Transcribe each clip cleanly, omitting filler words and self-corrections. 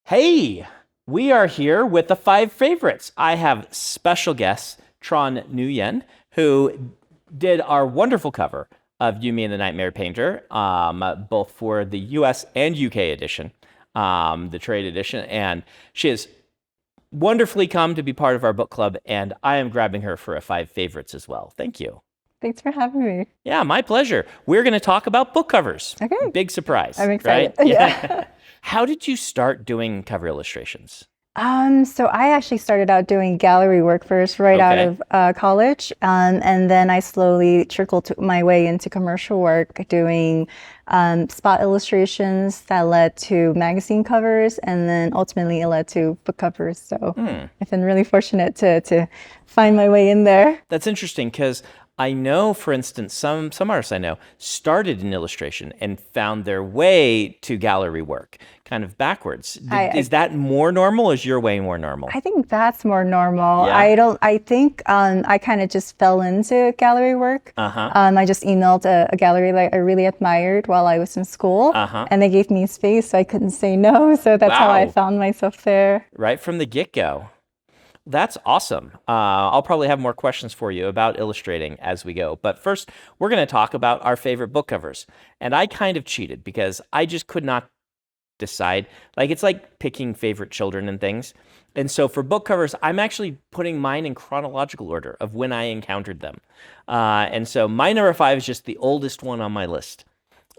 Hey, we are here with the five favorites. I have special guest Tran Nguyen, who did our wonderful cover of You, Me, and the Nightmare Painter, both for the US and UK edition, the trade edition. And she has wonderfully come to be part of our book club, and I am grabbing her for a five favorites as well. Thank you. Thanks for having me. Yeah, my pleasure. We're going to talk about book covers. Okay. Big surprise. I'm excited. Right? Yeah. How did you start doing cover illustrations? So I actually started out doing gallery work first, right out of college, and then I slowly trickled my way into commercial work, doing spot illustrations that led to magazine covers, and then ultimately it led to book covers. So I've been really fortunate to find my way in there. That's interesting because I know, for instance, some artists I know started in illustration and found their way to gallery work, kind of backwards. Is that more normal, or is your way more normal? I think that's more normal. Yeah. I think I kind of just fell into gallery work. I just emailed a gallery that I really admired while I was in school, and they gave me space, so I couldn't say no. So that's how I found myself there. Right from the get-go. That's awesome. I'll probably have more questions for you about illustrating as we go. But first, we're going to talk about our favorite book covers. And I kind of cheated because I just could not decide. Like, it's like picking favorite children and things. And so for book covers, I'm actually putting mine in chronological order of when I encountered them. And so my number 5 is just the oldest one on my list.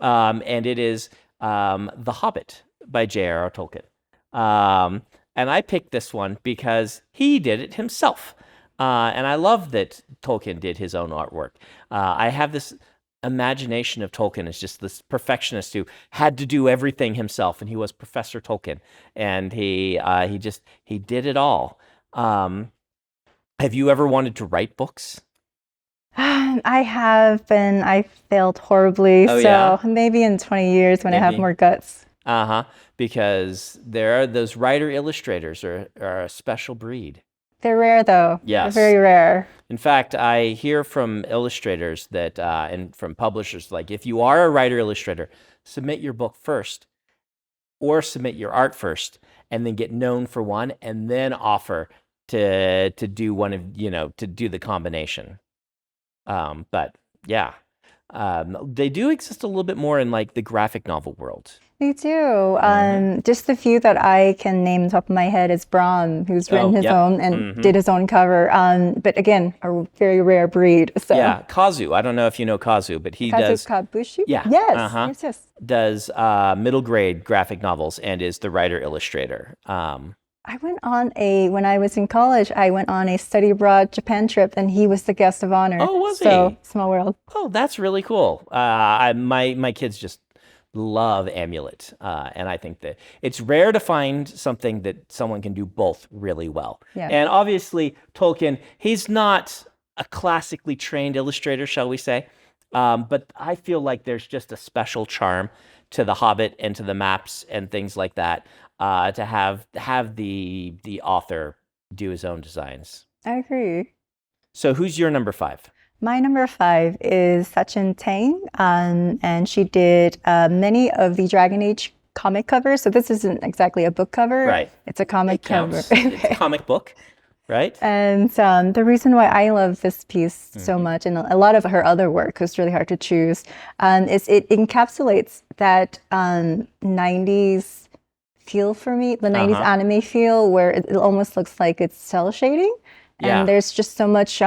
And it is The Hobbit by J.R.R. Tolkien. And I picked this one because he did it himself. And I love that Tolkien did his own artwork. I have this imagination of Tolkien as just this perfectionist who had to do everything himself. And he was Professor Tolkien. And he did it all. Have you ever wanted to write books? I have been. I failed horribly. Maybe in 20 years when I have more guts. Because there are those writer illustrators are a special breed. They're rare, though. Yes. They're very rare. In fact, I hear from illustrators that, and from publishers, like, if you are a writer illustrator, submit your book first, or submit your art first, and then get known for one, and then offer to do one of, to do the combination. But yeah. They do exist a little bit more in like the graphic novel world. They do. Just the few that I can name top of my head is Brahm, who's written his own and did his own cover. But again, a very rare breed. So. Yeah, Kazu. I don't know if you know Kazu, but he does. Kabushi? Yeah. Yes. Yes. Does middle grade graphic novels and is the writer illustrator. I went on when I was in college, I went on a study abroad Japan trip, and he was the guest of honor. Oh, was he? So, small world. Oh, that's really cool. My kids just love Amulet, and I think that it's rare to find something that someone can do both really well. Yeah. And obviously, Tolkien, he's not a classically trained illustrator, shall we say, but I feel like there's just a special charm to The Hobbit and to the maps and things like that. To have the author do his own designs. I agree. So who's your number 5? My number 5 is Sachin Tang, and she did many of the Dragon Age comic covers. So this isn't exactly a book cover. Right. It's a comic cover. It's a comic book, right? And the reason why I love this piece so much, and a lot of her other work, it's really hard to choose, is it encapsulates that 90s feel for me, the 90s anime feel, where it almost looks like it's cell shading, and there's just so much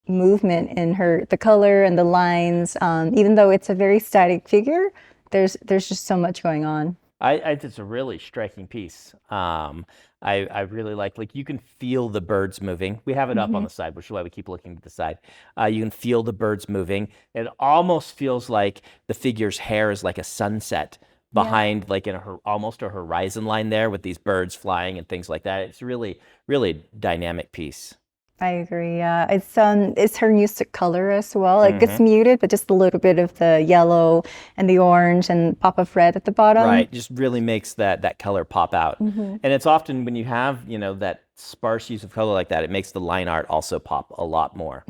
movement in the color and the lines. Even though it's a very static figure, there's just so much going on. It's a really striking piece. I really like you can feel the birds moving. We have it up on the side, which is why we keep looking to the side. You can feel the birds moving. It almost feels like the figure's hair is like a sunset behind, like in almost a horizon line there with these birds flying and things like that. It's really, really dynamic piece. I agree. Yeah, it's her use of color as well. It gets muted, but just a little bit of the yellow and the orange and pop of red at the bottom. Right, just really makes that color pop out. And it's often when you have that sparse use of color like that, it makes the line art also pop a lot more.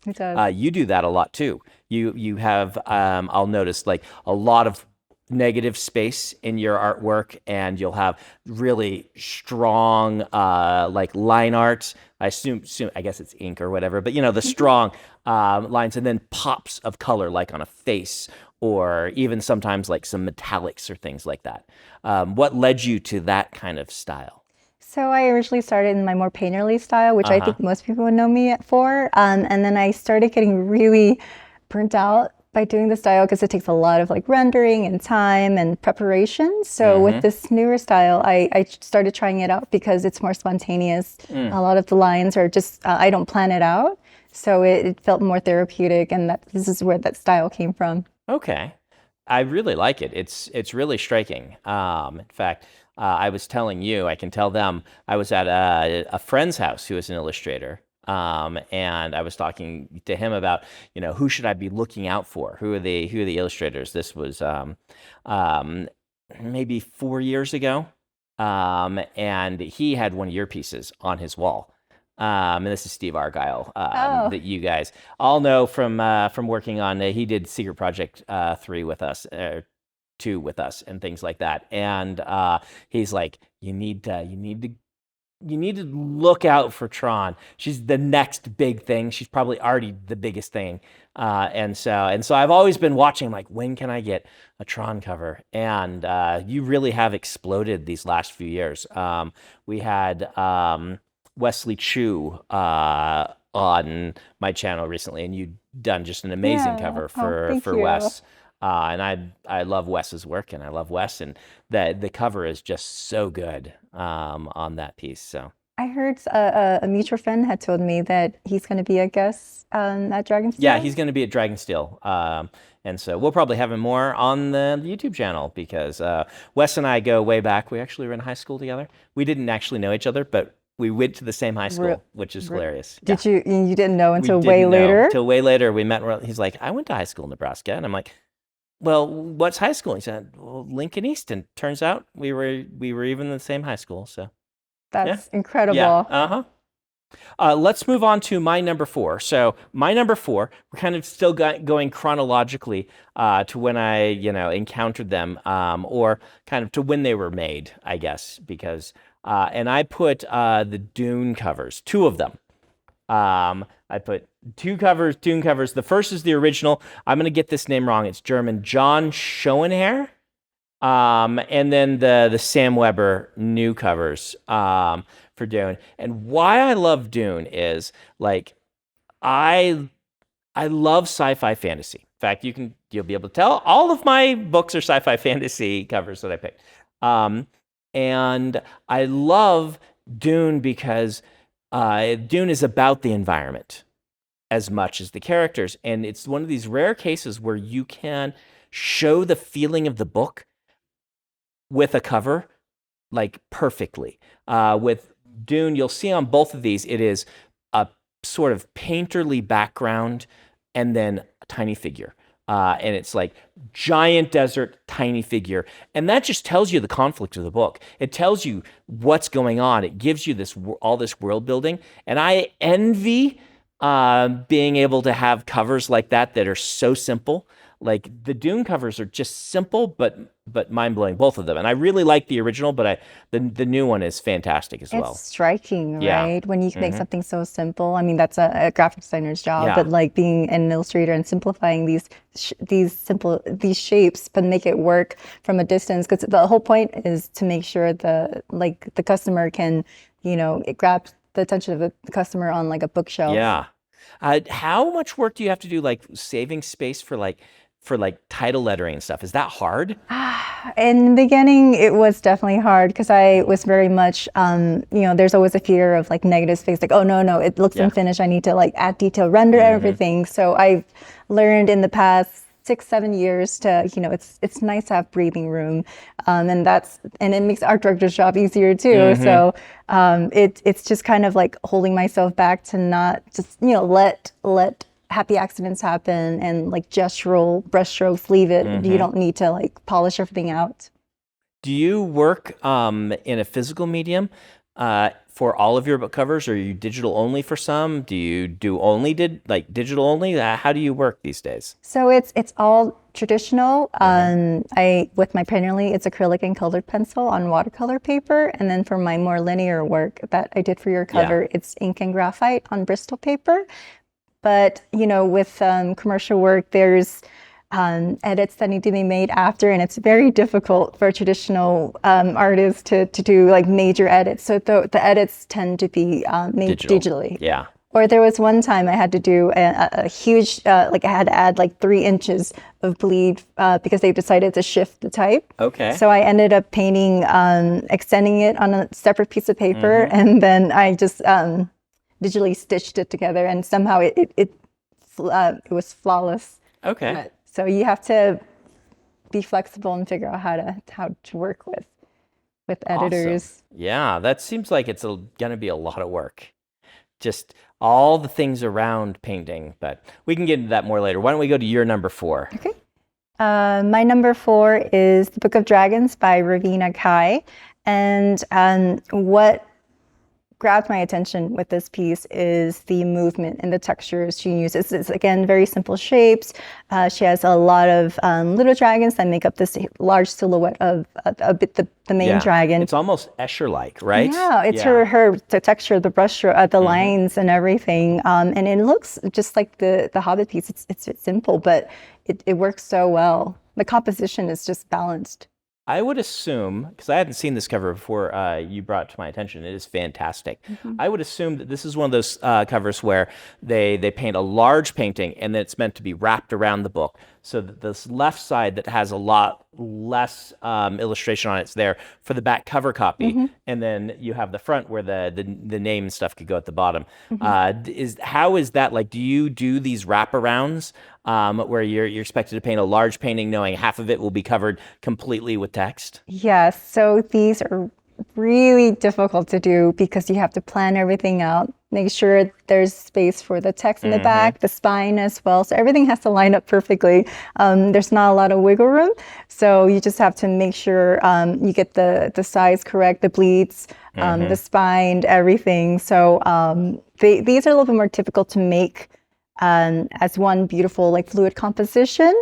It does. You do that a lot too. You have I'll notice like a lot of negative space in your artwork, and you'll have really strong like line art. I guess it's ink or whatever, but the strong lines, and then pops of color like on a face, or even sometimes like some metallics or things like that. What led you to that kind of style? So I originally started in my more painterly style, which I think most people would know me for. And then I started getting really burnt out by doing the style because it takes a lot of like rendering and time and preparation. So with this newer style, I started trying it out because it's more spontaneous. A lot of the lines are just, I don't plan it out. So it felt more therapeutic, and this is where that style came from. Okay. I really like it. It's really striking. In fact, I was telling you, I can tell them, I was at a friend's house who is an illustrator, and I was talking to him about, who should I be looking out for? Who are the illustrators? This was maybe 4 years ago, and he had one of your pieces on his wall. And this is Steve Argyle, that you guys all know from working on. He did Secret Project 3 with us, 2 with us, and things like that. And he's like, you need to look out for Tran. She's the next big thing. She's probably already the biggest thing. And so I've always been watching, like, when can I get a Tran cover? And you really have exploded these last few years. We had Wesley Chu on my channel recently, and you've done just an amazing cover for Wes. And I love Wes's work, and I love Wes, and the cover is just so good on that piece. So I heard a mutual friend had told me that he's going to be a guest at Dragonsteel. Yeah, he's going to be at Dragonsteel. And so we'll probably have him more on the YouTube channel, because Wes and I go way back. We actually were in high school together. We didn't actually know each other, but we went to the same high school, which is hilarious. Did you didn't know until way later? Until way later, we met. He's like, I went to high school in Nebraska, and I'm like, well, what's high school? He said, well, Lincoln East. And turns out we were even in the same high school. So that's incredible. Yeah. Let's move on to my number 4. So my number 4, we're kind of still going chronologically to when I encountered them, or kind of to when they were made, I guess, because and I put the Dune covers, 2 of them. I put 2 Dune covers. The first is the original. I'm going to get this name wrong. It's German. John Schoenherr. And then the Sam Weber new covers for Dune. And why I love Dune is, like, I love sci-fi fantasy. In fact, you'll be able to tell all of my books are sci-fi fantasy covers that I picked. And I love Dune because Dune is about the environment as much as the characters. And it's one of these rare cases where you can show the feeling of the book with a cover, like, perfectly. With Dune, you'll see on both of these, it is a sort of painterly background and then a tiny figure. And it's like giant desert, tiny figure. And that just tells you the conflict of the book. It tells you what's going on. It gives you all this world building. And I envy being able to have covers like that are so simple. Like, the Dune covers are just simple, but mind-blowing, both of them. And I really like the original, but the new one is fantastic as well. It's striking, right? When you can make something so simple. I mean, that's a graphic designer's job, but like being an illustrator and simplifying these shapes, but make it work from a distance. Because the whole point is to make sure the customer can, it grabs the attention of the customer on like a bookshelf. Yeah. How much work do you have to do, like, saving space for title lettering and stuff? Is that hard? In the beginning, it was definitely hard because I was very much, there's always a fear of like negative space, like, oh, no, it looks unfinished. I need to like add detail, render everything. So I've learned in the past 6-7 years to, it's nice to have breathing room. And it makes art director's job easier too. So it's just kind of like holding myself back to not just, let happy accidents happen, and like gestural brushstrokes, leave it. You don't need to like polish everything out. Do you work in a physical medium for all of your book covers? Are you digital only for some? Do you do only digital only? How do you work these days? So it's all traditional. I with my Painterly, it's acrylic and colored pencil on watercolor paper, and then for my more linear work that I did for your cover, it's ink and graphite on Bristol paper. But with commercial work, there's edits that need to be made after, and it's very difficult for traditional artists to do like major edits. So the edits tend to be made digitally. Yeah. Or there was one time I had to do a huge, like I had to add like 3 inches of bleed because they decided to shift the type. Okay. So I ended up painting, extending it on a separate piece of paper, and then I just digitally stitched it together, and somehow it was flawless. Okay. So you have to be flexible and figure out how to work with editors. Awesome. Yeah, that seems like it's going to be a lot of work. Just all the things around painting, but we can get into that more later. Why don't we go to your number 4? Okay. My number 4 is The Book of Dragons by Ravina Kai. And what grabbed my attention with this piece is the movement and the textures she uses. It's again very simple shapes. She has a lot of little dragons that make up this large silhouette of the main dragon. It's almost Escher-like, right? Yeah, it's the texture, the brush stroke, the lines and everything, and it looks just like the Hobbit piece. It's simple, but it works so well. The composition is just balanced. I would assume, because I hadn't seen this cover before you brought it to my attention, it is fantastic. I would assume that this is one of those covers where they paint a large painting and then it's meant to be wrapped around the book. So that this left side that has a lot less illustration on it's there for the back cover copy, and then you have the front where the name and stuff could go at the bottom. How is that like? Do you do these wraparounds where you're expected to paint a large painting knowing half of it will be covered completely with text? Yes. So these are really difficult to do because you have to plan everything out, make sure there's space for the text in the back, the spine as well. So everything has to line up perfectly. There's not a lot of wiggle room. So you just have to make sure you get the size correct, the bleeds, the spine, everything. So these are a little bit more difficult to make as one beautiful like fluid composition.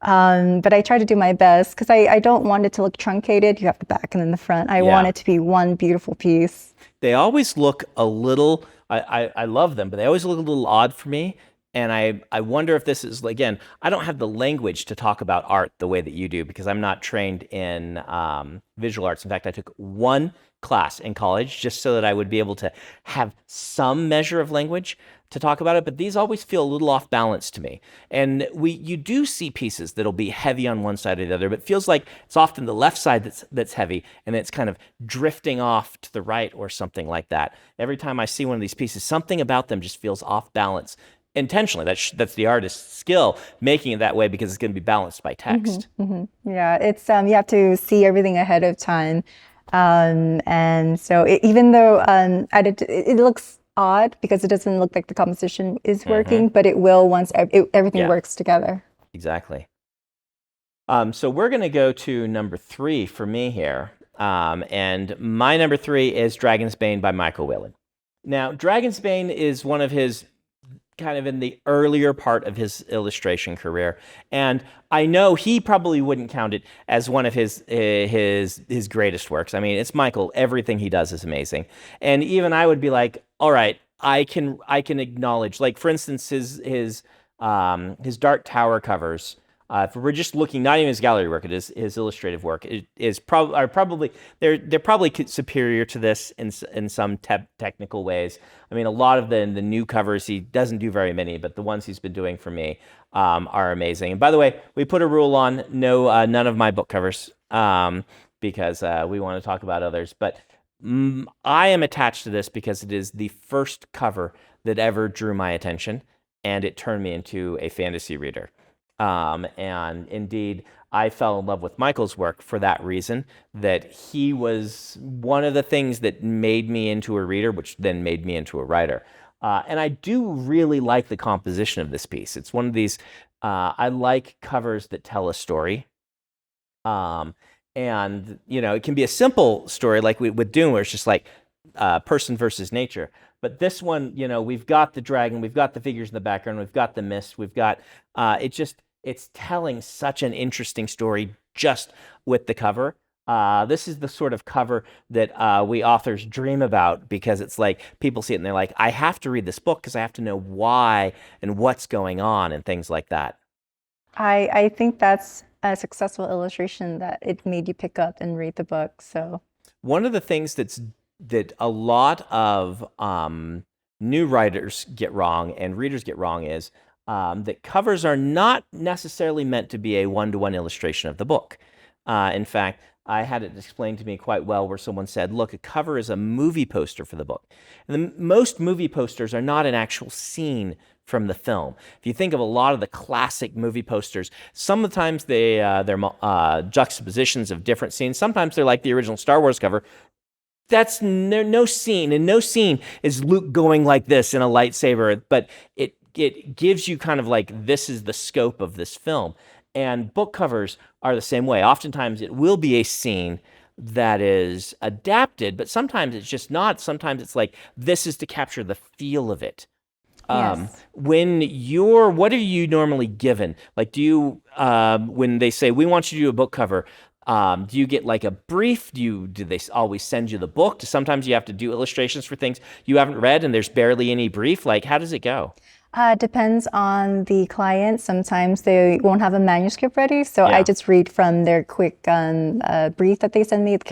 But I try to do my best because I don't want it to look truncated. You have the back and then the front. I want it to be one beautiful piece. They always look a little, I love them, but they always look a little odd for me. And I wonder if this is, again, I don't have the language to talk about art the way that you do because I'm not trained in visual arts. In fact, I took one class in college just so that I would be able to have some measure of language to talk about it, but these always feel a little off balance to me. And you do see pieces that'll be heavy on one side or the other, but it feels like it's often the left side that's heavy, and it's kind of drifting off to the right or something like that. Every time I see one of these pieces, something about them just feels off balance. Intentionally, that's the artist's skill making it that way because it's going to be balanced by text. Yeah, it's you have to see everything ahead of time, and so even though it looks odd because it doesn't look like the composition is working, but it will once everything works together. Exactly. So we're going to go to number 3 for me here, and my number 3 is Dragon's Bane by Michael Whelan. Now, Dragon's Bane is one of his kind of in the earlier part of his illustration career, and I know he probably wouldn't count it as one of his greatest works. I mean, it's Michael. Everything he does is amazing, and even I would be like, all right, I can acknowledge, like for instance, his Dark Tower covers. If we're just looking, not even his gallery work, it is his illustrative work. It is probably they're probably superior to this in some technical ways. I mean, a lot of the new covers he doesn't do very many, but the ones he's been doing for me are amazing. And by the way, we put a rule on none of my book covers because we want to talk about others. But I am attached to this because it is the first cover that ever drew my attention, and it turned me into a fantasy reader. And indeed, I fell in love with Michael's work for that reason, that he was one of the things that made me into a reader, which then made me into a writer. And I do really like the composition of this piece. It's one of these, I like covers that tell a story. And, it can be a simple story like with Dune, where it's just like, person versus nature. But this one, we've got the dragon, we've got the figures in the background, we've got the mist, we've got it's telling such an interesting story just with the cover. This is the sort of cover that we authors dream about, because it's like people see it and they're like, I have to read this book because I have to know why and what's going on and things like that. I think that's a successful illustration, that it made you pick up and read the book. So one of the things that a lot of new writers get wrong and readers get wrong is that covers are not necessarily meant to be a one-to-one illustration of the book. In fact, I had it explained to me quite well, where someone said, look, a cover is a movie poster for the book. And most movie posters are not an actual scene from the film. If you think of a lot of the classic movie posters, sometimes they're juxtapositions of different scenes. Sometimes they're like the original Star Wars cover. That's no scene, and no scene is Luke going like this in a lightsaber, but it gives you kind of like, this is the scope of this film. And book covers are the same way. Oftentimes it will be a scene that is adapted, but sometimes it's just not. Sometimes it's like, this is to capture the feel of it. yes. What are you normally given? Like, do you, when they say, we want you to do a book cover, do you get like a brief? Do they always send you the book? Sometimes you have to do illustrations for things you haven't read and there's barely any brief? Like, how does it go? Depends on the client. Sometimes they won't have a manuscript ready, so Yeah. I just read from their quick brief that they send me, the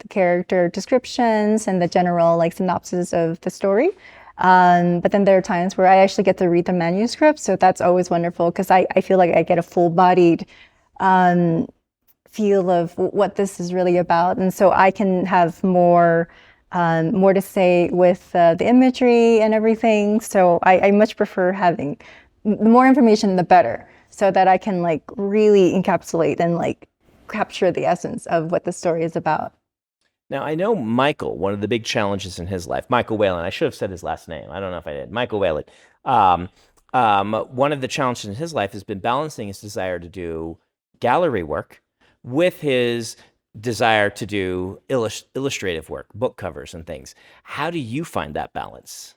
character descriptions and the general like synopsis of the story. But then there are times where I actually get to read the manuscript, so that's always wonderful, because I feel like I get a full-bodied feel of what this is really about, and so I can have more to say with the imagery and everything. So I much prefer having the more information, the better, so that I can like really encapsulate and like capture the essence of what the story is about. Now, I know Michael, one of the big challenges in his life, Michael Whalen, I should have said his last name. I don't know if I did. Michael Whalen. One of the challenges in his life has been balancing his desire to do gallery work with his desire to do illustrative work, book covers and things. How do you find that balance?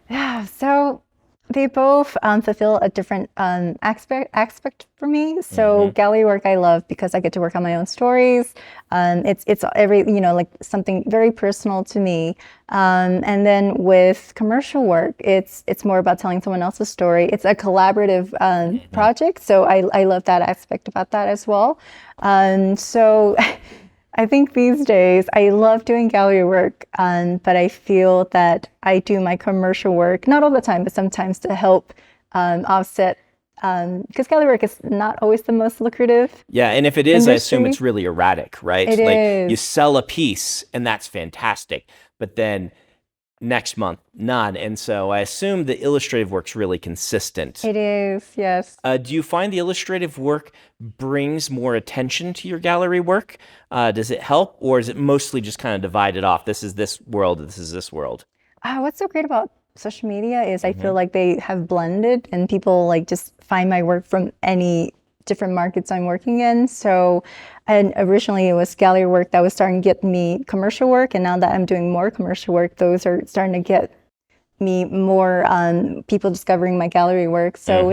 Yeah, so they both fulfill a different aspect for me. So gallery work I love because I get to work on my own stories. It's every like something very personal to me. And then with commercial work, it's more about telling someone else's story. It's a collaborative project, so I love that aspect about that as well. So. I think these days I love doing gallery work, but I feel that I do my commercial work, not all the time, but sometimes to help offset, because gallery work is not always the most lucrative. Yeah, and if it is, I assume industry. it's really erratic, right? It Like is. you sell a piece and that's fantastic, but then next month, none. And so I assume the illustrative work's really consistent. It is, yes. Do you find the illustrative work brings more attention to your gallery work? Does it help, or is it mostly just kind of divided off? This is this world, this is this world. What's so great about social media is I feel like they have blended, and people like just find my work from any different markets I'm working in. So, and originally it was gallery work that was starting to get me commercial work, and now that I'm doing more commercial work, those are starting to get me more people discovering my gallery work. So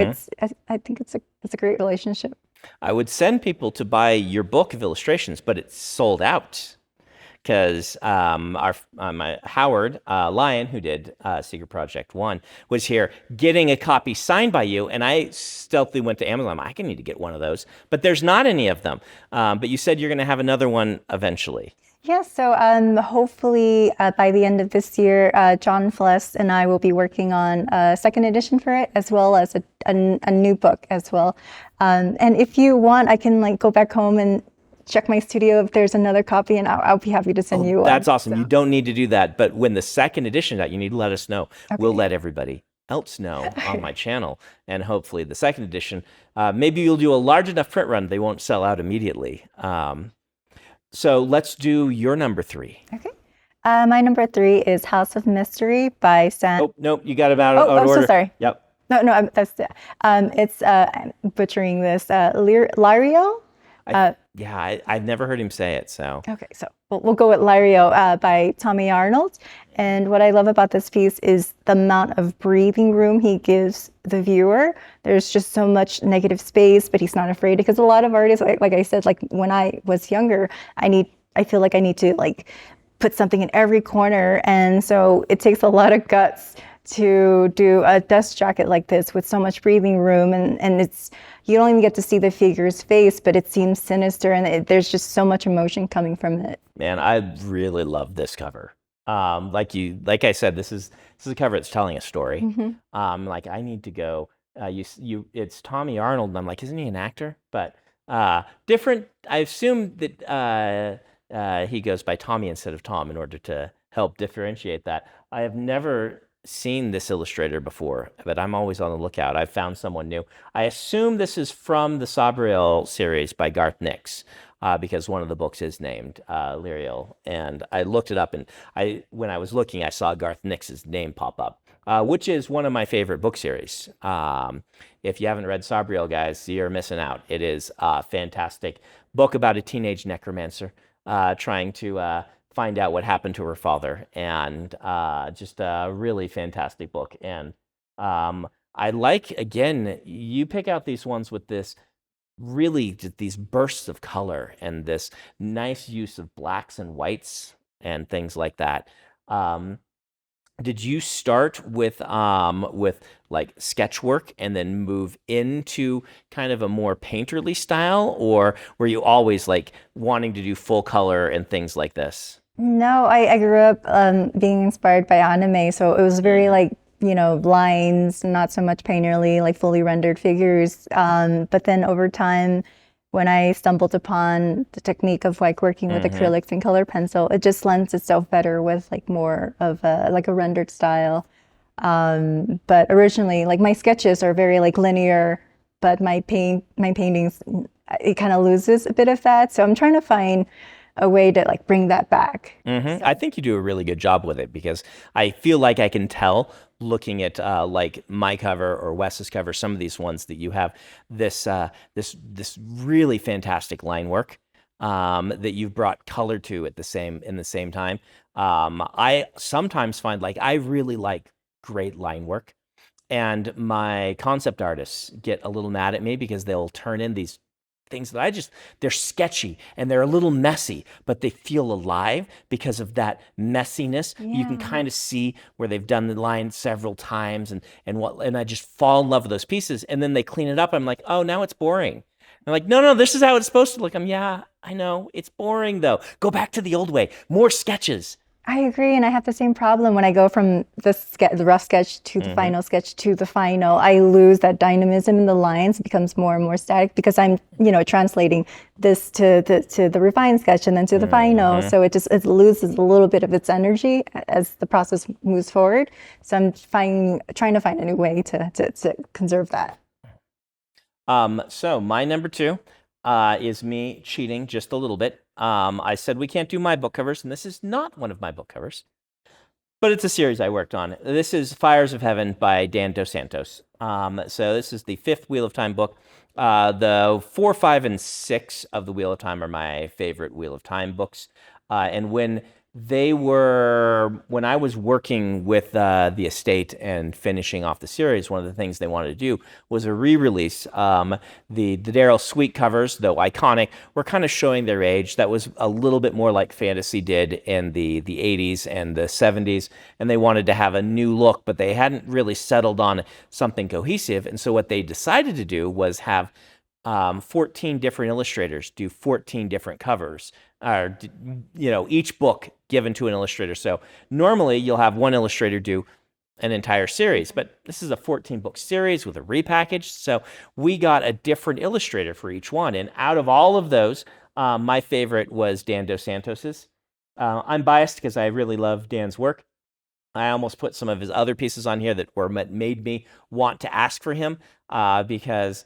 I think it's a great relationship. I would send people to buy your book of illustrations, but it's sold out. Because my Howard Lyon, who did Secret Project 1, was here getting a copy signed by you, and I stealthily went to Amazon. I can need to get one of those, but there's not any of them. But you said you're going to have another one eventually. Yeah, so hopefully by the end of this year, John Fless and I will be working on a second edition for it, as well as a new book as well. And if you want, I can like go back home and check my studio if there's another copy, and I'll be happy to send you one. That's awesome. So. You don't need to do that, but when the second edition is out, you need to let us know. Okay. We'll let everybody else know on my channel, and hopefully the second edition, maybe you'll do a large enough print run they won't sell out immediately. So let's do your number 3. Okay. My number 3 is House of Mystery by Oh, nope, you got it out of order. So sorry. Yep. No, that's it's I'm butchering this. Lariel. I've never heard him say it, so. Okay, so we'll go with Lario by Tommy Arnold. And what I love about this piece is the amount of breathing room he gives the viewer. There's just so much negative space, but he's not afraid, because a lot of artists, like I said, like when I was younger, I feel like I need to like put something in every corner, and so it takes a lot of guts to do a dust jacket like this with so much breathing room, and it's, you don't even get to see the figure's face, but it seems sinister, and there's just so much emotion coming from it. Man, I really love this cover. Like I said, this is a cover that's telling a story. Like I need to go. It's Tommy Arnold, and I'm like, isn't he an actor? But different. I assume that he goes by Tommy instead of Tom in order to help differentiate that. I have never seen this illustrator before, but I'm always on the lookout. I've found someone new. I assume this is from the Saberial series by Garth Nix, because one of the books is named Lyriel, and I looked it up, and when I was looking, I saw Garth Nix's name pop up, which is one of my favorite book series. If you haven't read Saberial, guys, you're missing out. It is a fantastic book about a teenage necromancer trying to find out what happened to her father, and just a really fantastic book. And I like, again, you pick out these ones with this really these bursts of color and this nice use of blacks and whites and things like that. Did you start with like sketch work and then move into kind of a more painterly style, or were you always like wanting to do full color and things like this? No, I grew up being inspired by anime, so it was very like, lines, not so much painterly, like fully rendered figures. But then over time, when I stumbled upon the technique of like working with acrylics and color pencil, it just lends itself better with like more of a rendered style. But originally, like my sketches are very like linear, but my paintings, it kind of loses a bit of that. So I'm trying to find a way to like bring that back. So. I think you do a really good job with it, because I feel like I can tell looking at like my cover or Wes's cover, some of these ones that you have this really fantastic line work that you've brought color to at in the same time. I sometimes find like I really like great line work, and my concept artists get a little mad at me because they'll turn in these things that they're sketchy and they're a little messy, but they feel alive because of that messiness. Yeah. You can kind of see where they've done the line several times, and I just fall in love with those pieces. And then they clean it up. I'm like, oh, now it's boring. They're like, no, this is how it's supposed to look. Yeah, I know. It's boring though. Go back to the old way. More sketches. I agree, and I have the same problem when I go from the rough sketch to the final sketch to the final. I lose that dynamism in the lines. It becomes more and more static because I'm, translating this to the refined sketch and then to the final. So it loses a little bit of its energy as the process moves forward. So I'm trying to find a new way to conserve that. So my number 2 is me cheating just a little bit. I said we can't do my book covers, and this is not one of my book covers, but it's a series I worked on. This is Fires of Heaven by Dan Dos Santos. So this is the 5th Wheel of Time book. The 4, 5, and 6 of the Wheel of Time are my favorite Wheel of Time books. And when I was working with the estate and finishing off the series, one of the things they wanted to do was a re-release. The Daryl Sweet covers, though iconic, were kind of showing their age. That was a little bit more like fantasy did in the 80s and the 70s, and they wanted to have a new look, but they hadn't really settled on something cohesive. And so what they decided to do was have 14 different illustrators do 14 different covers, or each book given to an illustrator. So normally you'll have one illustrator do an entire series, but this is a 14-book series with a repackaged. So we got a different illustrator for each one. And out of all of those, my favorite was Dan Dos Santos's. I'm biased because I really love Dan's work. I almost put some of his other pieces on here that made me want to ask for him because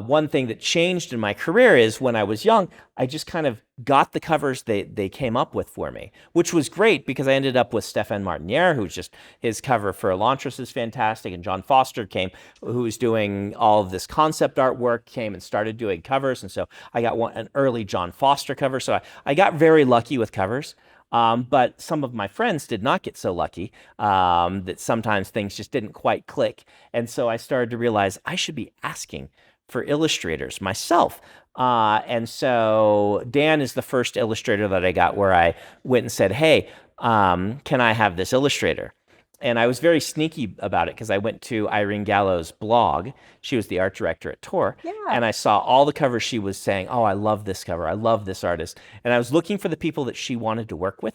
one thing that changed in my career is when I was young, I just kind of got the covers they came up with for me, which was great because I ended up with Stéphane Martinière, who's just, his cover for Elantris is fantastic, and John Foster came, who was doing all of this concept artwork, came and started doing covers, and so I got an early John Foster cover, so I got very lucky with covers. But some of my friends did not get so lucky, that sometimes things just didn't quite click. And so I started to realize I should be asking for illustrators myself. And so Dan is the first illustrator that I got where I went and said, hey, can I have this illustrator? And I was very sneaky about it because I went to Irene Gallo's blog. She was the art director at Tor. Yeah. And I saw all the covers she was saying, oh, I love this cover. I love this artist. And I was looking for the people that she wanted to work with.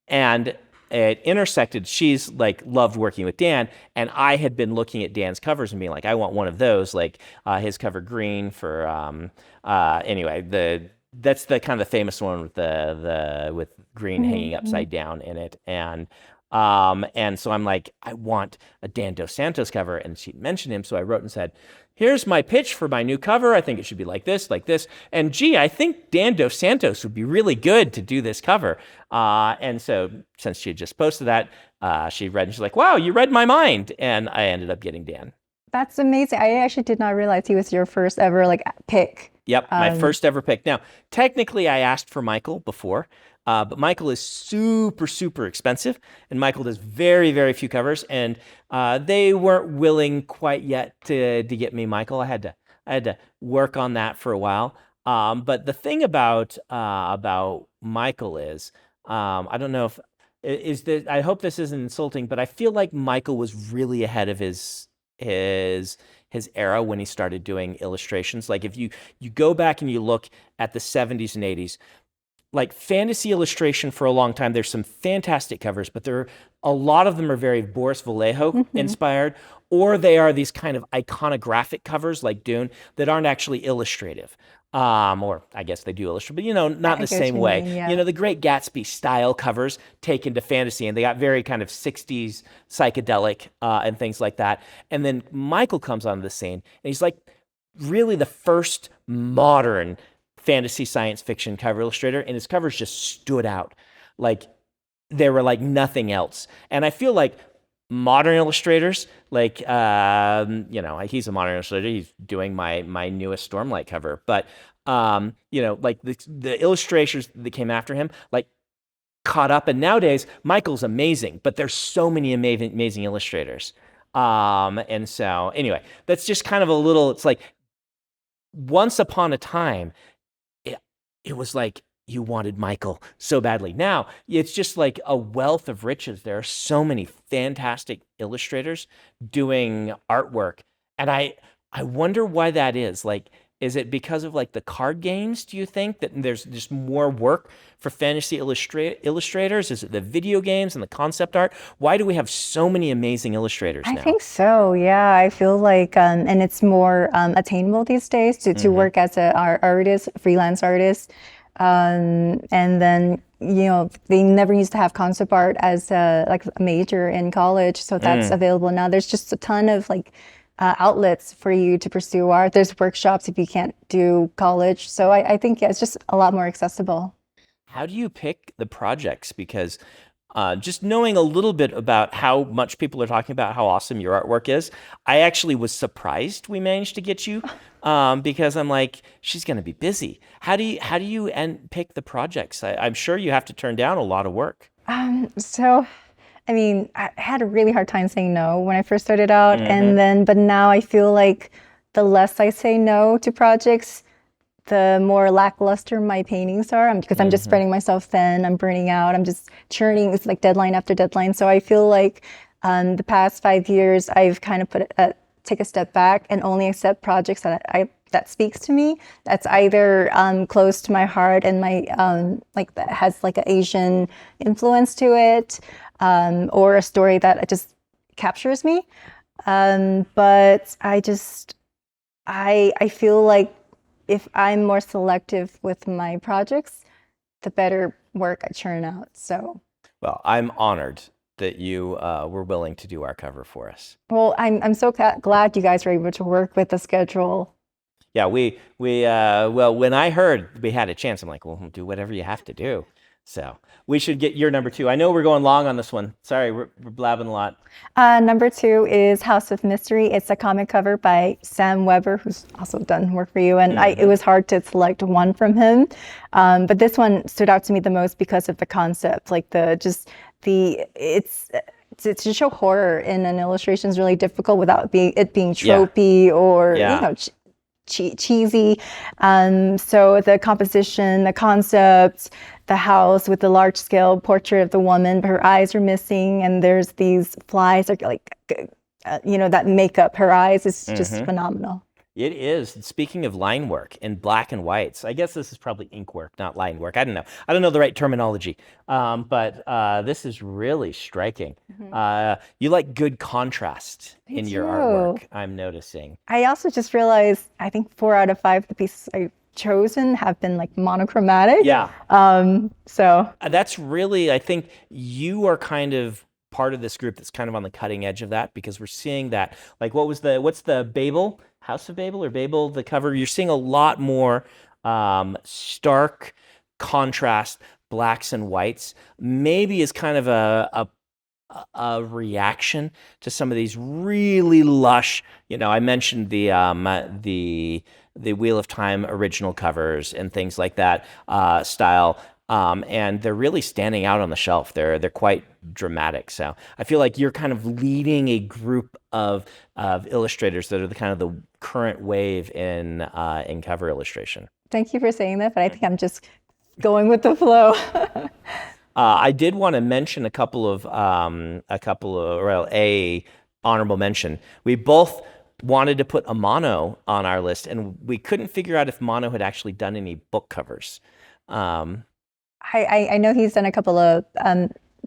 And it intersected. She's like loved working with Dan. And I had been looking at Dan's covers and being like, I want one of those, like his cover Green for, anyway, that's the kind of the famous one with with Green hanging upside down in it. And so I'm like, I want a Dan Dos Santos cover. And she mentioned him. So I wrote and said, here's my pitch for my new cover. I think it should be like this, like this. And gee, I think Dan Dos Santos would be really good to do this cover. And so since she had just posted that, she read and she's like, wow, you read my mind. And I ended up getting Dan. That's amazing. I actually did not realize he was your first ever like pick. Yep, my first ever pick. Now, technically I asked for Michael before. But Michael is super, super expensive, and Michael does very, very few covers, and they weren't willing quite yet to get me Michael. I had to work on that for a while. But the thing about Michael is, I don't know if is that I hope this isn't insulting, but I feel like Michael was really ahead of his era when he started doing illustrations. Like if you go back and you look at the 70s and 80s. Like fantasy illustration for a long time, there's some fantastic covers, but a lot of them are very Boris Vallejo inspired, or they are these kind of iconographic covers like Dune that aren't actually illustrative. Or I guess they do illustrate, but not in the same way. Mean, yeah. The Great Gatsby style covers taken to fantasy, and they got very kind of 60s psychedelic and things like that. And then Michael comes onto the scene, and he's like really the first modern fantasy science fiction cover illustrator, and his covers just stood out like they were like nothing else. And I feel like modern illustrators, like he's a modern illustrator, he's doing my newest Stormlight cover, but like the illustrators that came after him like caught up. And nowadays Michael's amazing, but there's so many amazing illustrators. And so anyway, that's just kind of it's like once upon a time it was like you wanted Michael so badly. Now it's just like a wealth of riches. There are so many fantastic illustrators doing artwork. And I wonder why that is. Like, is it because of like the card games? Do you think that there's just more work for fantasy illustrators? Is it the video games and the concept art? Why do we have so many amazing illustrators now? I think so. Yeah, I feel like, and it's more attainable these days to work as an artist, freelance artist. And then, they never used to have concept art as a major in college. So that's available now. There's just a ton of outlets for you to pursue art. There's workshops if you can't do college. So I think, it's just a lot more accessible. How do you pick the projects? Because just knowing a little bit about how much people are talking about how awesome your artwork is, I actually was surprised we managed to get you because I'm like, she's going to be busy. How do you pick the projects? I'm sure you have to turn down a lot of work. I mean, I had a really hard time saying no when I first started out, but now I feel like the less I say no to projects, the more lackluster my paintings are, because I'm just spreading myself thin, I'm burning out, I'm just churning, it's like deadline after deadline. So I feel like the past 5 years, I've kind of take a step back and only accept projects that speaks to me, that's either close to my heart and my that has like an Asian influence to it, or a story that just captures me. But I feel like if I'm more selective with my projects, the better work I churn out. So, well, I'm honored that you were willing to do our cover for us. Well, I'm so glad you guys were able to work with the schedule. Yeah, well, when I heard we had a chance, I'm like, well, do whatever you have to do. So we should get your number two. I know we're going long on this one. Sorry, we're blabbing a lot. Number two is House of Mystery. It's a comic cover by Sam Weber, who's also done work for you. And it was hard to select one from him. But this one stood out to me the most because of the concept, like to show horror in an illustration is really difficult without it being tropey or cheesy. So the composition, the concept, the house with the large scale portrait of the woman, but her eyes are missing, and there's these flies that make up her eyes. It's just phenomenal. It is. Speaking of line work in black and whites, I guess this is probably ink work, not line work. I don't know. I don't know the right terminology. But this is really striking. You like good contrast in your artwork, I'm noticing. I also just realized, I think 4 out of 5 of the pieces I've chosen have been like monochromatic. Yeah. So that's really, I think you are kind of part of this group that's kind of on the cutting edge of that, because we're seeing that, like, what's the Babel? House of Babel or Babel, the cover, you're seeing a lot more stark contrast, blacks and whites, maybe as kind of a reaction to some of these really lush, I mentioned the Wheel of Time original covers and things like that style. And they're really standing out on the shelf. They're quite dramatic. So I feel like you're kind of leading a group of illustrators that are the current wave in cover illustration. Thank you for saying that, but I think I'm just going with the flow. I did want to mention a honorable mention. We both wanted to put a mono on our list, and we couldn't figure out if mono had actually done any book covers. I know he's done a couple of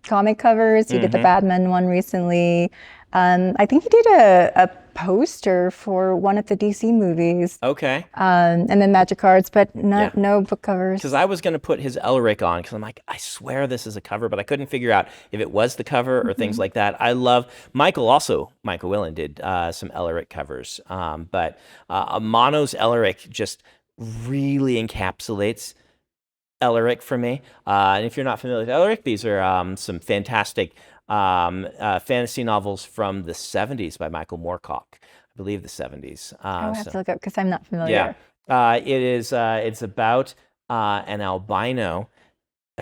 comic covers. He did the Batman one recently. I think he did a poster for one of the DC movies. Okay. And then magic cards, but no book covers. Because I was going to put his Elric on, because I'm like, I swear this is a cover, but I couldn't figure out if it was the cover or things like that. I love Michael Willen did some Elric covers, but Mono's Elric just really encapsulates Elric for me. And if you're not familiar with Elric, these are some fantastic fantasy novels from the 70s by Michael Moorcock. I believe the 70s. I'll have to look up because I'm not familiar. Yeah. It's about an albino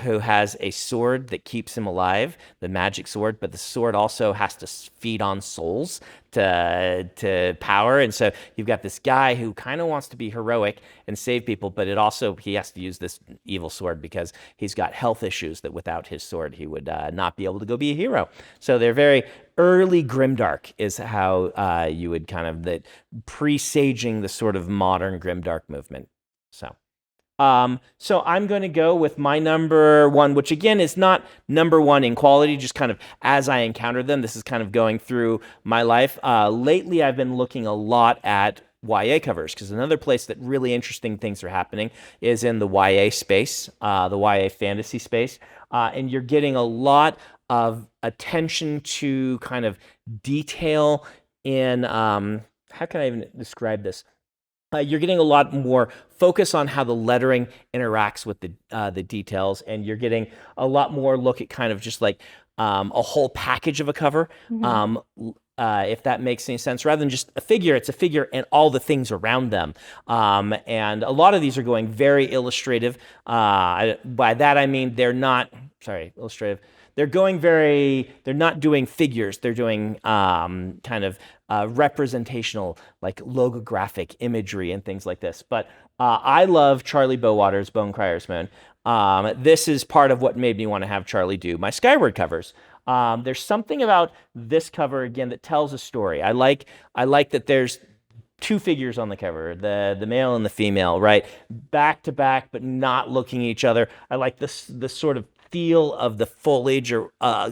who has a sword that keeps him alive, the magic sword, but the sword also has to feed on souls to power. And so you've got this guy who kind of wants to be heroic and save people, but he has to use this evil sword because he's got health issues that without his sword he would not be able to go be a hero. So they're very early grimdark is how you would kind of presaging the sort of modern grimdark movement. So I'm going to go with my number one, which again is not number one in quality, just kind of as I encounter them. This is kind of going through my life. Lately, I've been looking a lot at YA covers, because another place that really interesting things are happening is in the YA space, the YA fantasy space. And you're getting a lot of attention to kind of detail in, how can I even describe this? You're getting a lot more focus on how the lettering interacts with the details, and you're getting a lot more look at kind of just like a whole package of a cover, if that makes any sense. Rather than just a figure, it's a figure and all the things around them. And a lot of these are going very illustrative. By that I mean illustrative. They're not doing figures. They're doing kind of representational, like logographic imagery and things like this. But I love Charlie Bowater's Bone Crier's Moon. This is part of what made me want to have Charlie do my Skyward covers. There's something about this cover, again, that tells a story. I like that there's two figures on the cover, the male and the female, right? Back to back, but not looking at each other. I like this sort of feel of the foliage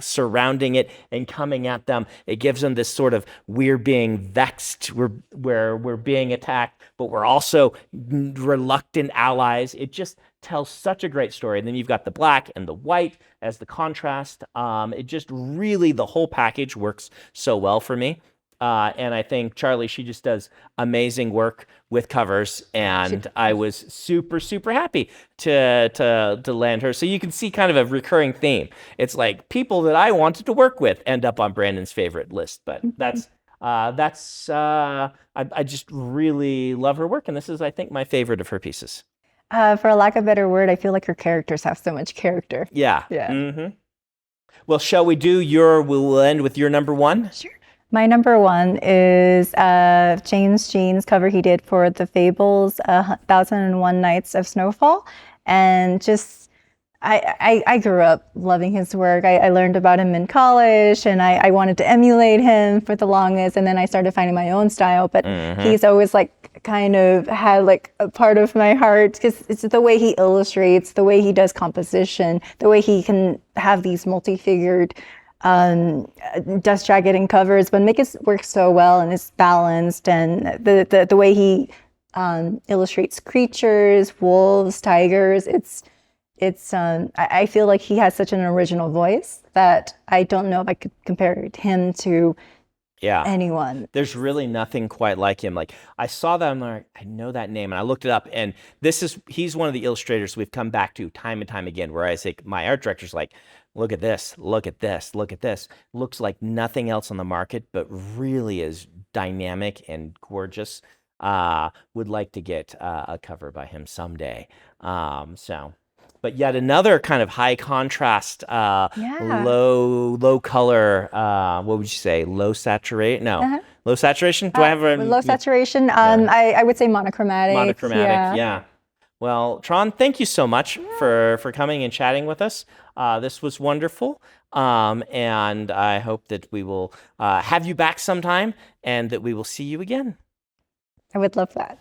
surrounding it and coming at them. It gives them this sort of, we're being vexed, we're being attacked, but we're also reluctant allies. It just tells such a great story. And then you've got the black and the white as the contrast. It just really, the whole package works so well for me. And I think Charlie, she just does amazing work with covers, and I was super, super happy to land her. So you can see kind of a recurring theme. It's like people that I wanted to work with end up on Brandon's favorite list. But I just really love her work, and this is, I think, my favorite of her pieces. For lack of a better word, I feel like her characters have so much character. Yeah. Yeah. Mm-hmm. Well, shall we do we'll end with your number one? Sure. My number one is James Jean's cover he did for the Fables, 1001 Nights of Snowfall. And just, I grew up loving his work. I learned about him in college, and I wanted to emulate him for the longest. And then I started finding my own style. But he's always like kind of had like a part of my heart, because it's the way he illustrates, the way he does composition, the way he can have these multi-figured dust jacket covers, but make it work so well, and it's balanced, and the way he illustrates creatures, wolves, tigers. I feel like he has such an original voice that I don't know if I could compare him to anyone. There's really nothing quite like him. Like, I saw that, I'm like, I know that name, and I looked it up, and he's one of the illustrators we've come back to time and time again, where I say, my art director's like, look at this, look at this, look at this. Looks like nothing else on the market, but really is dynamic and gorgeous. Would like to get a cover by him someday. But yet another kind of high contrast, low color, what would you say? Low saturation? No. Low saturation? Do I have a low saturation? I would say monochromatic. Monochromatic, yeah. Well, Tran, thank you so much for coming and chatting with us. This was wonderful. And I hope that we will have you back sometime, and that we will see you again. I would love that.